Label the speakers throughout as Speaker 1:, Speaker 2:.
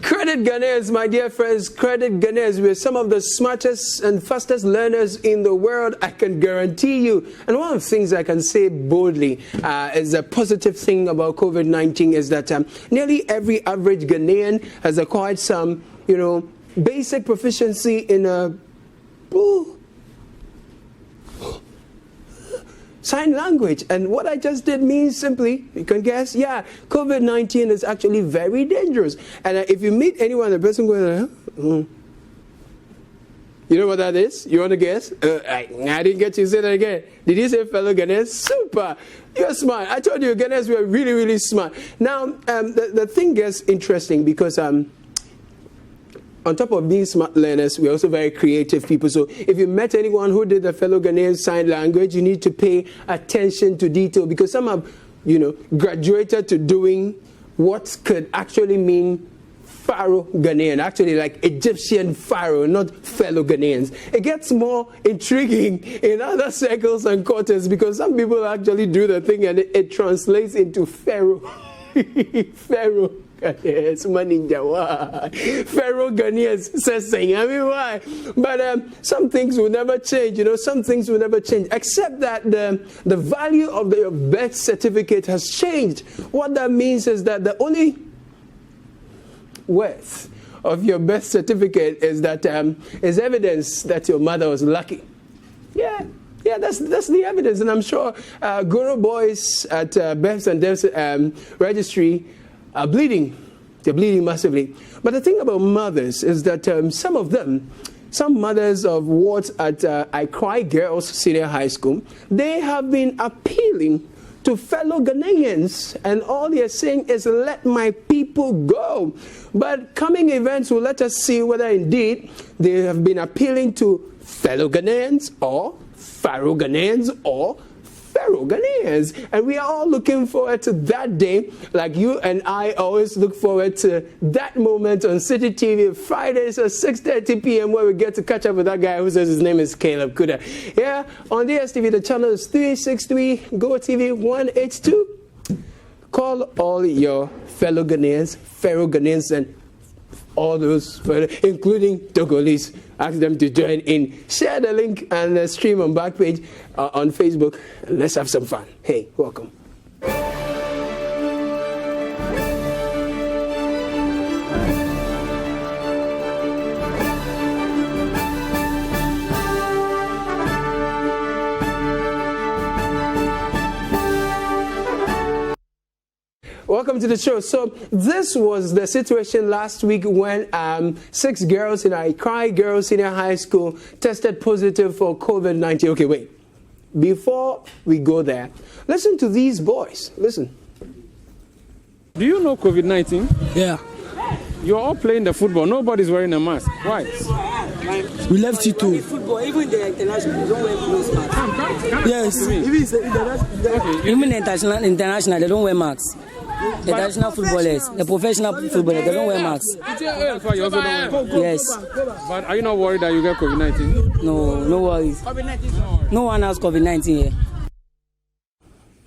Speaker 1: Credit Ghanaians, my dear friends, credit Ghanaians. We're some of the smartest and fastest learners in the world, I can guarantee you. And one of the things I can say boldly is a positive thing about COVID-19 is that nearly every average Ghanaian has acquired some, basic proficiency in sign language. And what I just did means simply, you can guess, COVID-19 is actually very dangerous. And if you meet anyone, the person goes, you know what that is? You want to guess? I didn't get you to say that again. Did you say fellow Ghanaians? Super. You're smart. I told you Ghanaians were really, really smart. Now, the thing gets interesting because on top of being smart learners, we're also very creative people. So if you met anyone who did a fellow Ghanaian sign language, you need to pay attention to detail because some have, graduated to doing what could actually mean Pharaoh Ghanaian, actually like Egyptian Pharaoh, not fellow Ghanaians. It gets more intriguing in other circles and quarters because some people actually do the thing and it translates into Pharaoh. Pharaoh. Yes, Pharaoh Ghanaians says saying. I mean, why? But some things will never change. Some things will never change, except that the value of your birth certificate has changed. What that means is that the only worth of your birth certificate is that is evidence that your mother was lucky. Yeah, that's the evidence, and I'm sure Guru boys at births and deaths registry are bleeding. They're bleeding massively. But the thing about mothers is that some mothers of wards at Accra Girls Senior High School, they have been appealing to fellow Ghanaians, and all they're saying is, let my people go. But coming events will let us see whether indeed they have been appealing to fellow Ghanaians or Pharaoh Ghanaians or Pharaoh Ghanaians. And we are all looking forward to that day, like you and I always look forward to that moment on City TV Fridays at 6:30 p.m. where we get to catch up with that guy who says his name is Caleb Kuda. Yeah, on DSTV the channel is 363, Go TV 182. Call all your fellow Ghanaians, Pharaoh Ghanaians, and all those, including Togolese. Ask them to join in. Share the link and the stream on Backpage on Facebook. Let's have some fun. Hey, welcome. Welcome to the show. So this was the situation last week when 6 girls in Accra Girls Senior High School tested positive for COVID-19. Okay, wait. Before we go there, listen to these boys. Listen.
Speaker 2: Do you know COVID-19?
Speaker 3: Yeah.
Speaker 2: You're all playing the football. Nobody's wearing a mask. Why?
Speaker 3: We left you too.
Speaker 4: Football, even the international, they don't wear clothes masks.
Speaker 3: Yes.
Speaker 4: Even the international, they don't wear masks. The international footballers, the professional footballers, they don't wear masks. Yes.
Speaker 2: But are you not worried that you get COVID-19?
Speaker 4: No worries. No one has COVID-19 here.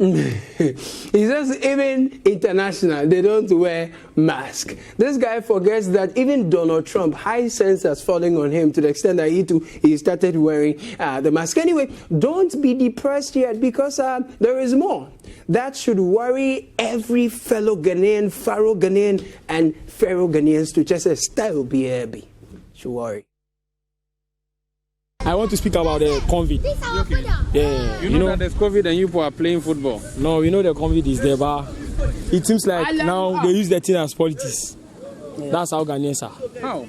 Speaker 1: He says even international, they don't wear masks. This guy forgets that even Donald Trump, high sense has fallen on him to the extent that he started wearing the mask. Anyway, don't be depressed yet because there is more. That should worry every fellow Ghanaian, Pharaoh Ghanaian, and Pharaoh Ghanaians to just style BAB. Should worry.
Speaker 3: I want to speak about the COVID. Yeah,
Speaker 2: you know that there's COVID and you people are playing football.
Speaker 3: No, we know the COVID is there, but it seems like now they use the thing as politics. Yeah. That's how Ghanaians are.
Speaker 2: How?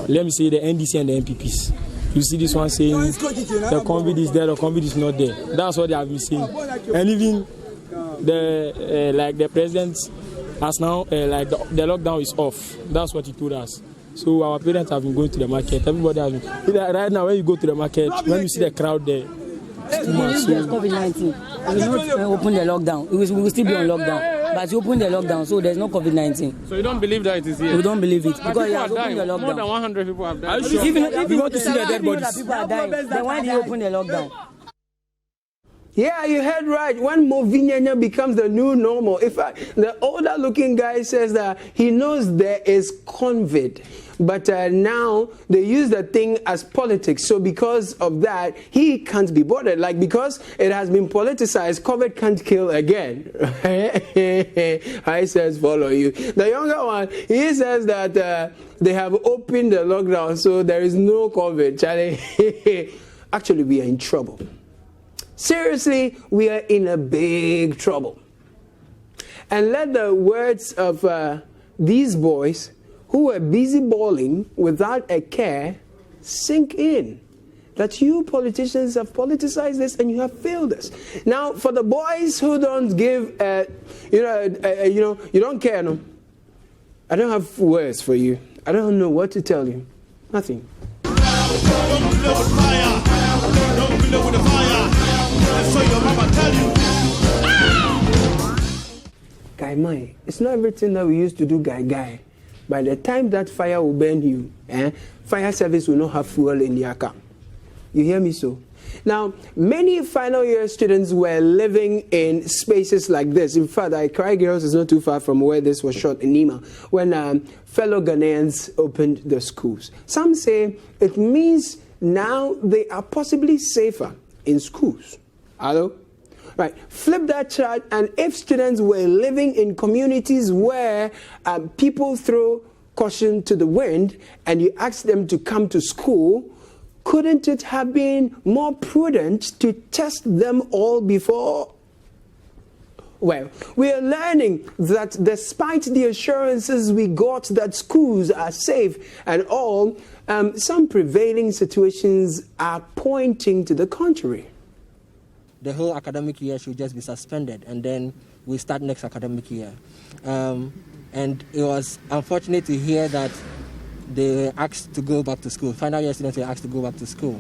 Speaker 3: Let me say the NDC and the MPPs. You see this one saying the COVID is there, the COVID is not there. That's what they have been saying. And even the president has now the lockdown is off. That's what he told us. So our parents have been going to the market. Everybody has been. Right now, when you go to the market, when you see the crowd there,
Speaker 4: it's too much. There's COVID-19. We will not open the lockdown. We will still be on lockdown. But you open the lockdown, so there's no COVID-19.
Speaker 2: So you don't believe that it is here?
Speaker 4: We don't believe it. Because you have
Speaker 2: opened
Speaker 4: the lockdown.
Speaker 2: More than 100 people have died.
Speaker 4: Even if you want to see the dead bodies, people are dying. Then why do you open the lockdown?
Speaker 1: Yeah, you heard right. When Movinyanya becomes the new normal, the older looking guy says that he knows there is COVID, but now they use the thing as politics. So because of that, he can't be bothered. Like, because it has been politicized, COVID can't kill again. I says follow you. The younger one, he says that they have opened the lockdown, so there is no COVID. Charlie, actually, we are in trouble. Seriously, we are in a big trouble. And let the words of these boys who were busy balling without a care sink in. That you politicians have politicized this and you have failed us. Now, for the boys who don't give, you don't care, no? I don't have words for you. I don't know what to tell you. Nothing. Guy, Mai, it's not everything that we used to do, guy. By the time that fire will burn you, fire service will not have fuel in their car. You hear me so? Now, many final year students were living in spaces like this. In fact, Accra Girls is not too far from where this was shot in Nima, when fellow Ghanaians opened the schools. Some say it means now they are possibly safer in schools. Hello? Right. Flip that chart, and if students were living in communities where people throw caution to the wind and you ask them to come to school, couldn't it have been more prudent to test them all before? Well, we are learning that despite the assurances we got that schools are safe and all, some prevailing situations are pointing to the contrary.
Speaker 5: The whole academic year should just be suspended, and then we start next academic year. And it was unfortunate to hear that they were asked to go back to school. Final year students were asked to go back to school.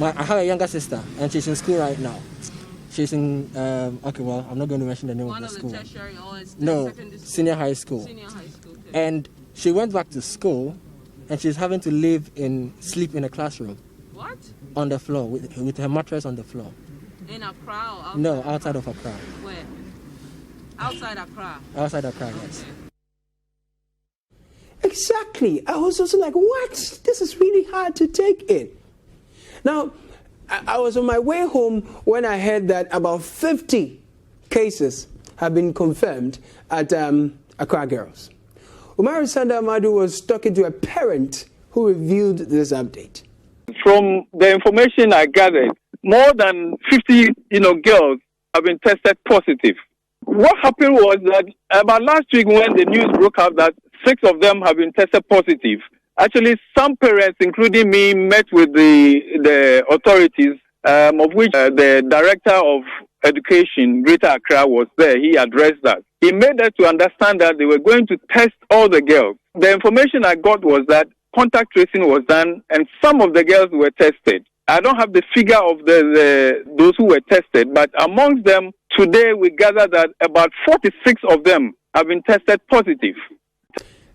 Speaker 5: I have a younger sister, and she's in school right now. She's in, I'm not going to mention the name of the school. One of the tertiary or no, senior high school. Senior high school. Okay. And she went back to school, and she's having to sleep in a classroom. What? On the floor, with her mattress on the floor. In Accra or outside? No, outside of Accra. Where? Outside Accra? Outside Accra, yes. Okay.
Speaker 1: Exactly. I was also like, what? This is really hard to take in. Now, I was on my way home when I heard that about 50 cases have been confirmed at Accra Girls. Umaru Sanda Amadu was talking to a parent who revealed this update.
Speaker 6: From the information I gathered, more than 50, girls have been tested positive. What happened was that about last week when the news broke out that 6 of them have been tested positive, actually some parents, including me, met with the authorities, of which the Director of Education, Greater Accra, was there. He addressed that. He made us to understand that they were going to test all the girls. The information I got was that contact tracing was done and some of the girls were tested. I don't have the figure of those who were tested, but amongst them, today we gather that about 46 of them have been tested positive.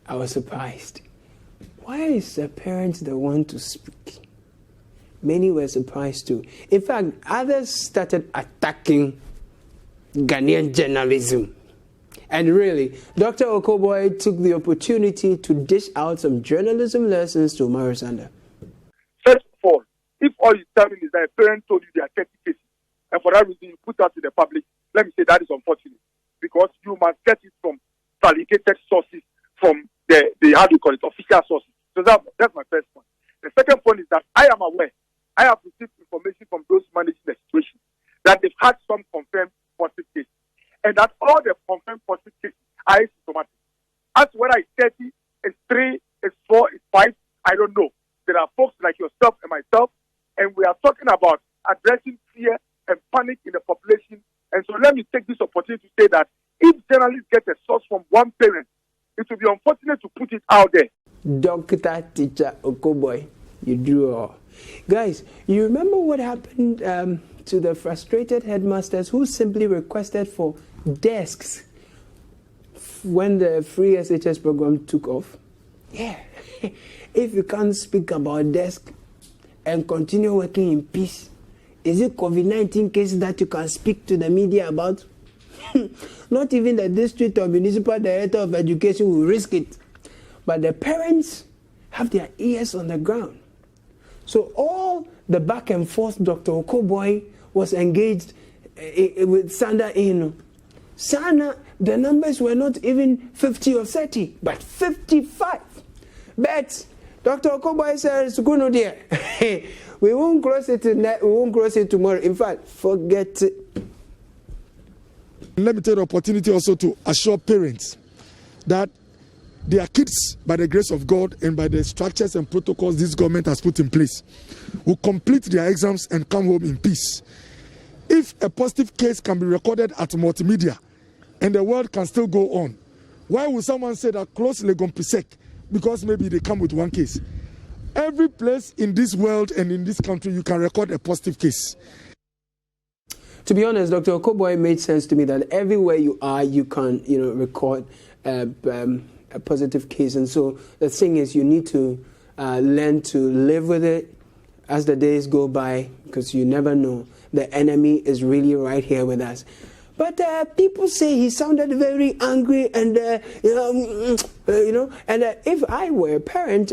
Speaker 1: I was surprised. Why is the parent the one to speak? Many were surprised too. In fact, others started attacking Ghanaian journalism. And really, Dr. Okoboy took the opportunity to dish out some journalism lessons to Umaru Sanda.
Speaker 7: First of all, if all you tell me is that a parent told you there are 30 cases, and for that reason you put that to the public, let me say that is unfortunate, because you must get it from validated sources, from the official sources. So that's my first point. The second point is that I am aware, I have received information from those managing the situation, that they've had some confirmed positive cases, and that all the confirmed positive cases are asymptomatic. As whether it's 30, it's 3, it's 4, it's 5, I don't know. There are folks like yourself and myself, and we are talking about addressing fear and panic in the population. And so let me take this opportunity to say that if journalists get a source from one parent, it would be unfortunate to put it out there.
Speaker 1: Dr. Teacher Okoboy, you drew all. Guys, you remember what happened to the frustrated headmasters who simply requested for desks when the free SHS program took off? Yeah. If you can't speak about desk and continue working in peace, Is it COVID-19 cases that you can speak to the media about? Not even the district or municipal director of education will risk it. But the parents have their ears on the ground. So all the back and forth Dr. Okoboy was engaged with Sanda Inu. Sana, the numbers were not even 50 or 30, but 55. But Dr. Okoboy says, "Sukunu dear, we won't cross it tonight. We won't cross it tomorrow. In fact, forget it."
Speaker 8: Let me take the opportunity also to assure parents that their kids, by the grace of God and by the structures and protocols this government has put in place, will complete their exams and come home in peace. If a positive case can be recorded at multimedia and the world can still go on, why would someone say that close Legompisek because maybe they come with one case? Every place in this world and in this country you can record a positive case.
Speaker 1: To be honest, Dr. Okoboy made sense to me that everywhere you are, you can, record a positive case. And so the thing is, you need to learn to live with it as the days go by, because you never know. The enemy is really right here with us. But people say he sounded very angry, and and if I were a parent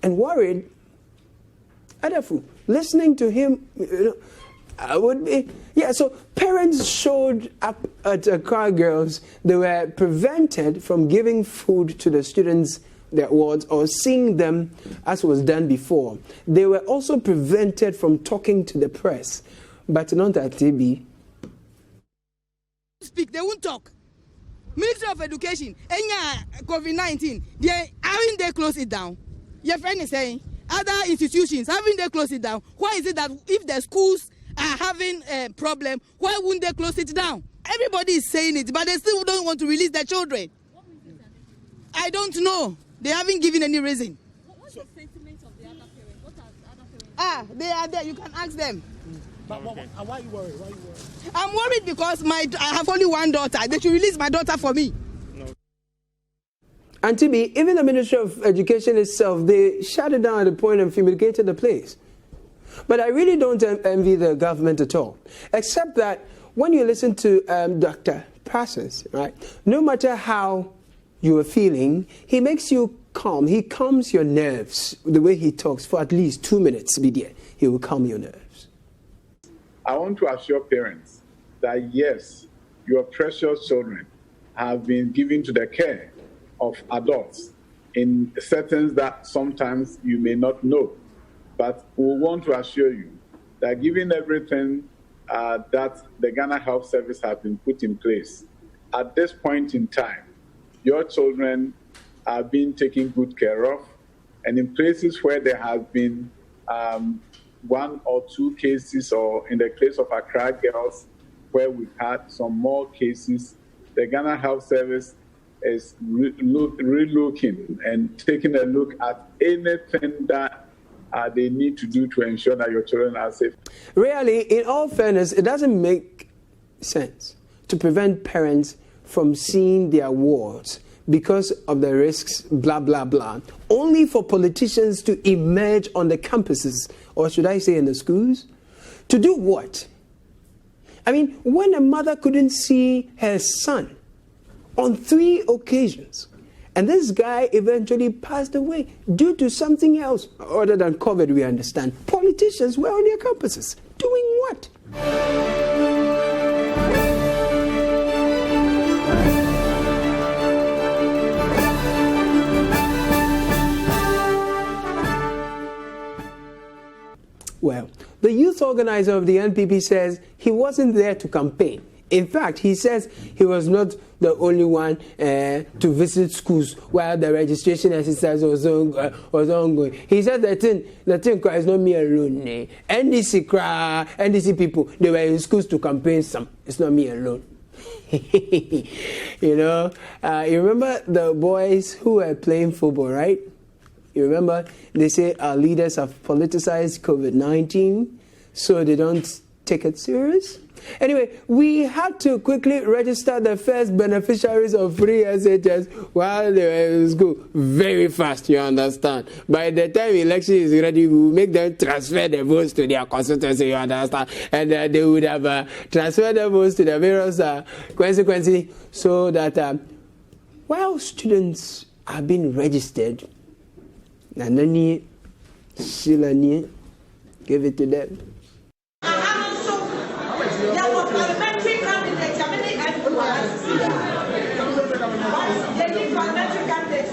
Speaker 1: and worried, listening to him, I would be. Yeah, so parents showed up at Accra Girls. They were prevented from giving food to the students, their wards, or seeing them as was done before. They were also prevented from talking to the press, but not at TB.
Speaker 9: Speak, they won't talk. Ministry of Education, COVID-19, haven't they closed it down? Your friend is saying other institutions, haven't they closed it down? Why is it that if the schools are having a problem, why wouldn't they close it down? Everybody is saying it, but they still don't want to release their children. I don't know. They haven't given any reason.
Speaker 10: What's the sentiment of the other parents? What are the other parents?
Speaker 9: They are there. You can ask them.
Speaker 10: But
Speaker 8: why are you worried?
Speaker 9: I'm worried because I have only one daughter. They should release my daughter for me.
Speaker 1: And TB, even the Ministry of Education itself, they shut it down at the point and fumigated the place. But I really don't envy the government at all, except that when you listen to Dr. Parsons, right, no matter how you are feeling, he makes you calm. He calms your nerves the way he talks for at least 2 minutes. He will calm your nerves.
Speaker 11: I want to assure parents that yes, your precious children have been given to the care of adults in settings that sometimes you may not know. But we want to assure you that given everything that the Ghana Health Service has been put in place, at this point in time, your children are being taken good care of. And in places where there have been 1 or 2 cases, or in the case of Accra Girls, where we've had some more cases, the Ghana Health Service is relooking and taking a look at anything that they need to do to ensure that your children are safe.
Speaker 1: Really, in all fairness, it doesn't make sense to prevent parents from seeing their wards because of the risks, blah, blah, blah, only for politicians to emerge on the campuses, or should I say in the schools, to do what? I mean, when a mother couldn't see her son on 3 occasions, and this guy eventually passed away due to something else other than COVID, we understand. Politicians were on their campuses. Doing what? Well, the youth organizer of the NPP says he wasn't there to campaign. In fact, he says he was not the only one to visit schools while the registration exercise was ongoing. He said the thing is not me alone. NDC people, they were in schools to campaign some. It's not me alone. You remember the boys who were playing football, right? You remember they say our leaders have politicized COVID-19, so they don't take it serious. Anyway, we had to quickly register the first beneficiaries of free SHS while they were in school. Very fast, you understand. By the time election is ready, we will make them transfer the votes to their constituency, you understand. And they would have transferred the votes to the various constituency so that while students are being registered, Nanani, Shilani, give it to them.
Speaker 12: Parliamentary candidates, how many parliamentary candidates?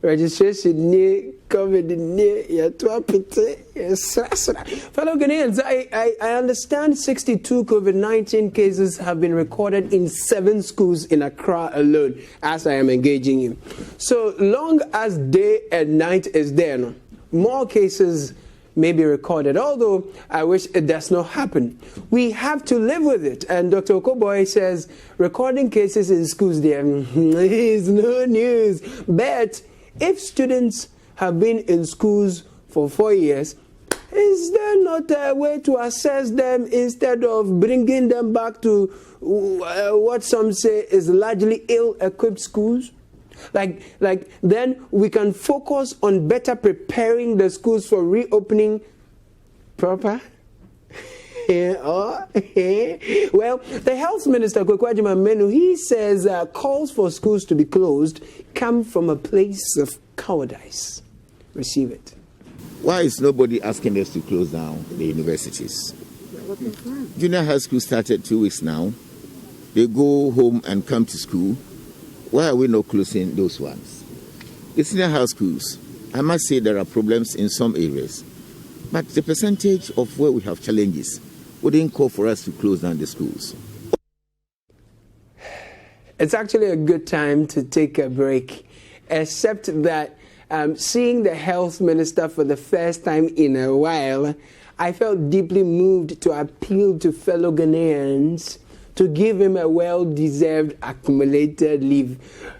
Speaker 1: Registration near COVID near your fellow Ghanaians, I understand 62 COVID-19 cases have been recorded in 7 schools in Accra alone as I am engaging you. So long as day and night is there, more cases may be recorded, although I wish it does not happen. We have to live with it. And Dr. Okoboy says recording cases in schools there is no news. But if students have been in schools for 4 years, is there not a way to assess them instead of bringing them back to what some say is largely ill-equipped schools? Like then we can focus on better preparing the schools for reopening proper? Well, the health minister, Kwekwadjima Menu, he says calls for schools to be closed come from a place of cowardice. Receive it.
Speaker 13: Why is nobody asking us to close down the universities? Junior high school started 2 weeks now. They go home and come to school. Why are we not closing those ones? The senior high schools, I must say there are problems in some areas. But the percentage of where we have challenges wouldn't call for us to close down the schools.
Speaker 1: It's actually a good time to take a break, except that seeing the health minister for the first time in a while, I felt deeply moved to appeal to fellow Ghanaians to give him a well-deserved accumulated leave.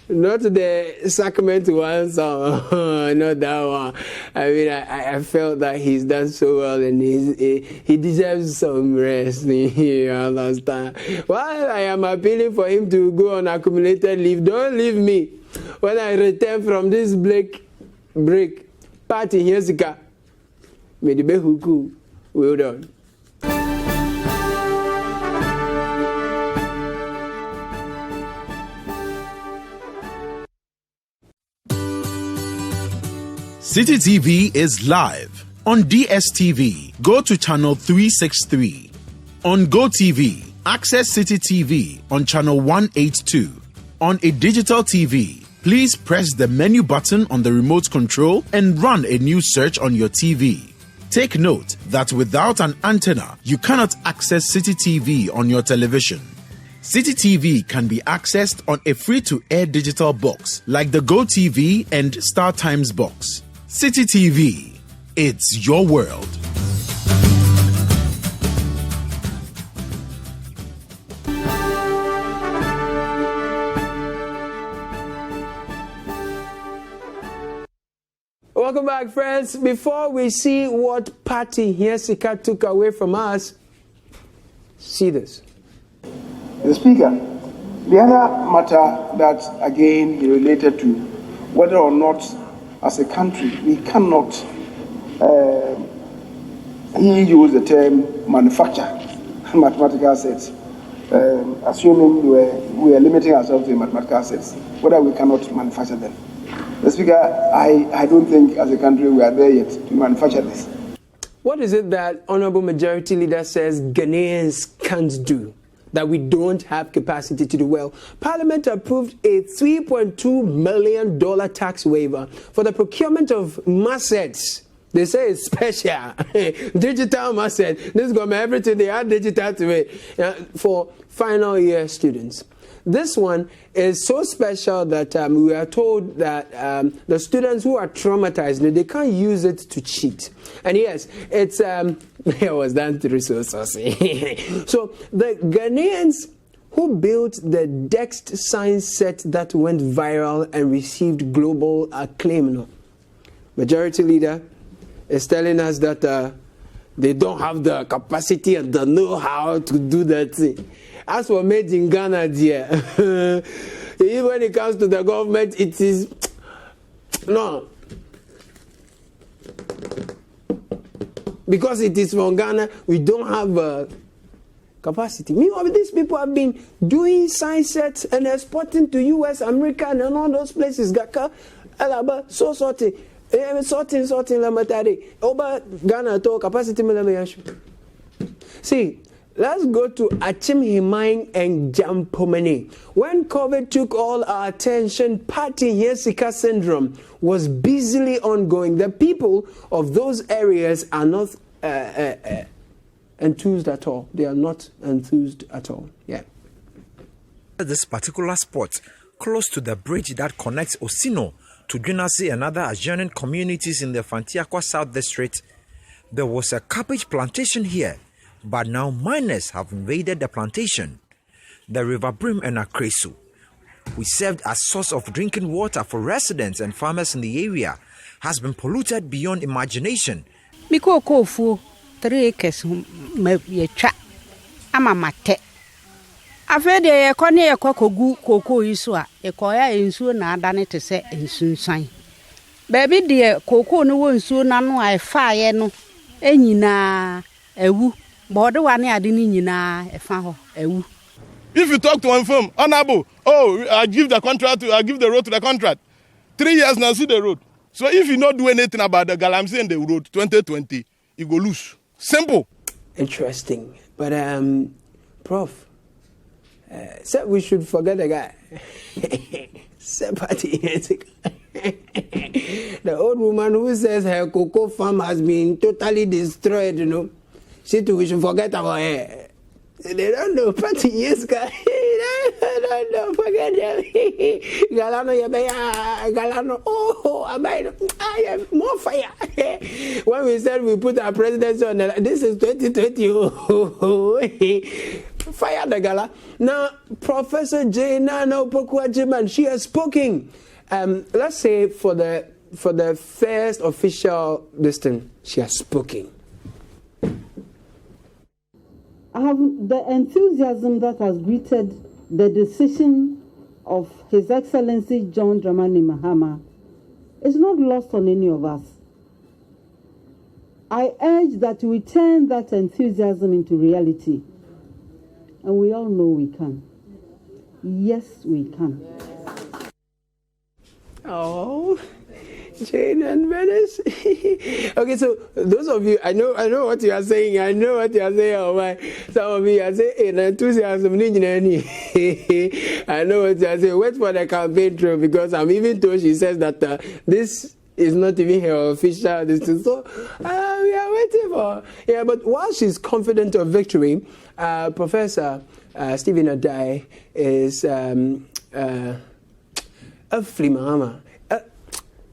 Speaker 1: Not the sacrament ones, not that one. I mean, I felt that he's done so well and he deserves some rest. You understand? While I am appealing for him to go on accumulated leave, don't leave me. When I return from this break, party here's the car. May the behuku, well done.
Speaker 14: City TV is live on DSTV. Go to channel 363. On GoTV, access City TV on channel 182. On a digital TV, please press the menu button on the remote control and run a new search on your TV. Take note that without an antenna, you cannot access City TV on your television. City TV can be accessed on a free-to-air digital box like the GoTV and StarTimes box. City TV, it's your world.
Speaker 1: Welcome back, friends. Before we see what party Hiesika took away from us, see this.
Speaker 15: The Speaker, the other matter that again he related to whether or not as a country we cannot, he used the term manufacture mathematical sets, assuming we are limiting ourselves to mathematical sets, whether we cannot manufacture them. The Speaker, I don't think as a country we are there yet to manufacture this.
Speaker 1: What is it that Honorable Majority Leader says Ghanaians can't do? that we don't have capacity to do well. Parliament approved a $3.2 million tax waiver for the procurement of massets. They say it's special. Digital masset. This government, everything they add digital to it for final year students. This one is so special that we are told that the students who are traumatized, they can't use it to cheat. And yes, it's it was done through so saucy. So the Ghanaians who built the Dext science set that went viral and received global acclaim. No? Majority leader is telling us that they don't have the capacity and the know-how to do that thing. As for made in Ghana, dear, even when it comes to the government, it is no. Because it is from Ghana, we don't have capacity. Meanwhile, these people have been doing science sets and exporting to US, America, and all those places. Gaka, Alaba, so sorting, lamatari. Over Ghana, to capacity. See. Let's go to Achim Himang and Jampomene. When COVID took all our attention, Party Yesika syndrome was busily ongoing. The people of those areas are not enthused at all. They are not enthused at all. Yeah.
Speaker 16: This particular spot, close to the bridge that connects Osino to Dunasi and other adjoining communities in the Fantiakwa South District, there was a cabbage plantation here. But now miners have invaded the plantation. The River Brim and Akresu, which served as source of drinking water for residents and farmers in the area, has been polluted beyond imagination.
Speaker 17: Miko kofu 3 acres ye cha ama mate. Afede ye kone ye kogu koko isu a ye koya ensuo na adane te se ensunsan. Baby de koko no wo nsuo na no ai fa ye no enyina ewu. If
Speaker 18: you talk to one firm, honorable, I give the road to the contract. 3 years now, see the road. So if you not do anything about the Galamsey and the road 2020, you go lose. Simple.
Speaker 1: Interesting. But, Prof, so we should forget the guy. The old woman who says her cocoa farm has been totally destroyed, you know. She too, we should forget about her. They don't know, Party yes, guy. They don't know, forget them. Galano, Galano, I am more fire. When we said we put our presidency on, this is 2020. Fire the gala. Now, Professor J. Nana Opokwa Jiman, she has spoken. Let's say for the first official listing, she has spoken.
Speaker 19: I have the enthusiasm that has greeted the decision of His Excellency John Dramani Mahama is not lost on any of us. I urge that we turn that enthusiasm into reality. And we all know we can. Yes, we can.
Speaker 1: Oh, Jane and Venice. Okay, so those of you, I know what you are saying. Oh my, some of you are saying enthusiasm. I know what you are saying. Wait for the campaign trail because I'm even told she says that this is not even her official. So we are waiting for. Yeah, but while she's confident of victory, Professor Stephen Adai is a flea Mahama.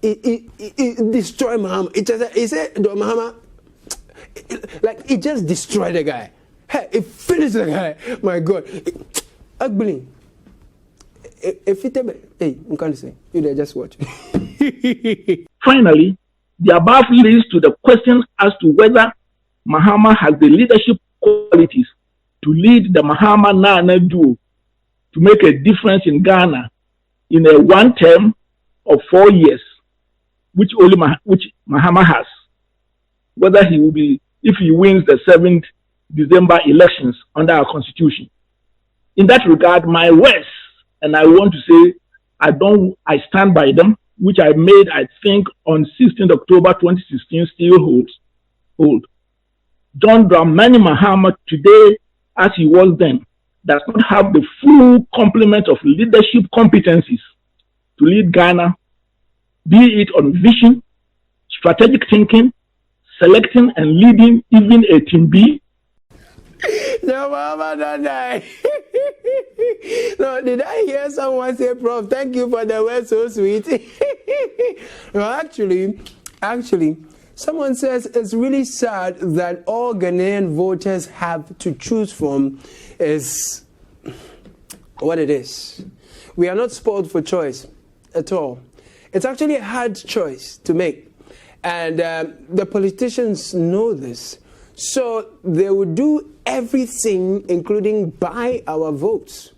Speaker 1: It destroyed Mahama. It said Mahama, like it just destroyed the guy. Hey, it finished the guy. My God, ugly. Hey, I'm going to say, you there, just watch.
Speaker 20: Finally, the above leads to the question as to whether Mahama has the leadership qualities to lead the Mahama Nana duo to make a difference in Ghana in a one term of 4 years, which Mahama has. Whether he will be, if he wins the 7th December elections under our constitution. In that regard, my words, and I want to say, I stand by them, which I made, I think, on 16th October 2016, still hold. John Dramani Mahama today, as he was then, does not have the full complement of leadership competencies to lead Ghana, be it on vision, strategic thinking, selecting and leading even a team B.
Speaker 1: No, Mama, don't die. No, did I hear someone say, Prof, thank you for the word so sweet? No, actually, someone says it's really sad that all Ghanaian voters have to choose from is what it is. We are not spoiled for choice at all. It's actually a hard choice to make. And the politicians know this. So they will do everything, including buy our votes.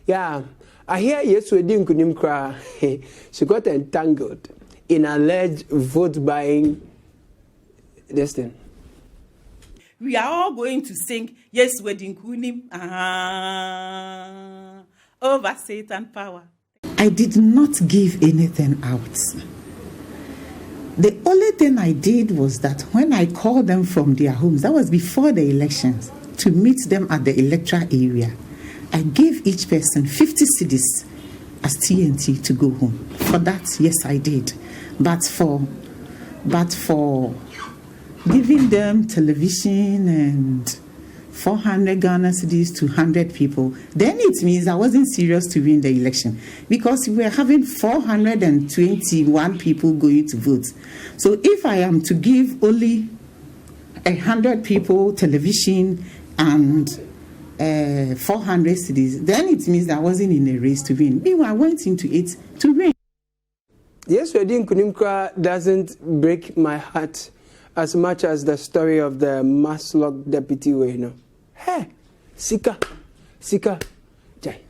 Speaker 1: Yeah, I hear Yeswedi Nkunimkra, she got entangled in alleged vote buying this thing.
Speaker 21: We are all going to sing Yeswedi Nkunim over Satan power.
Speaker 22: I did not give anything out. The only thing I did was that when I called them from their homes, that was before the elections, to meet them at the electoral area, I gave each person 50 cedis as TNT to go home. For that, yes, I did. But for giving them television and 400 Ghana cedis to 100 people, then it means I wasn't serious to win the election, because we were having 421 people going to vote. So if I am to give only 100 people television and 400 cedis, then it means I wasn't in a race to win. Meanwhile, I went into it to win.
Speaker 1: Yes, Yeswedi Nkunimkra doesn't break my heart as much as the story of the Maslock deputy way. Hey, Sika, Jai.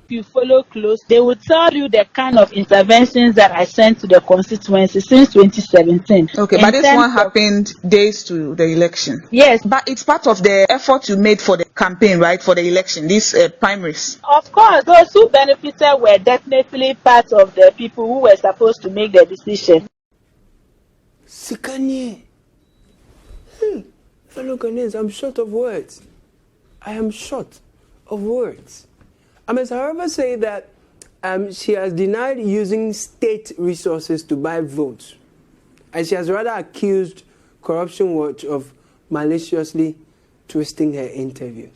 Speaker 23: If you follow close, they will tell you the kind of interventions that I sent to the constituency since 2017.
Speaker 24: Okay, but this one happened days to the election.
Speaker 23: Yes.
Speaker 24: But it's part of the effort you made for the campaign, right, for the election, these primaries.
Speaker 23: Of course, those who benefited were definitely part of the people who were supposed to make the decision.
Speaker 1: Sikanye. Fellow Ghanaians, I'm short of words. I am short of words. I must, however, say that she has denied using state resources to buy votes. And she has rather accused Corruption Watch of maliciously twisting her interview.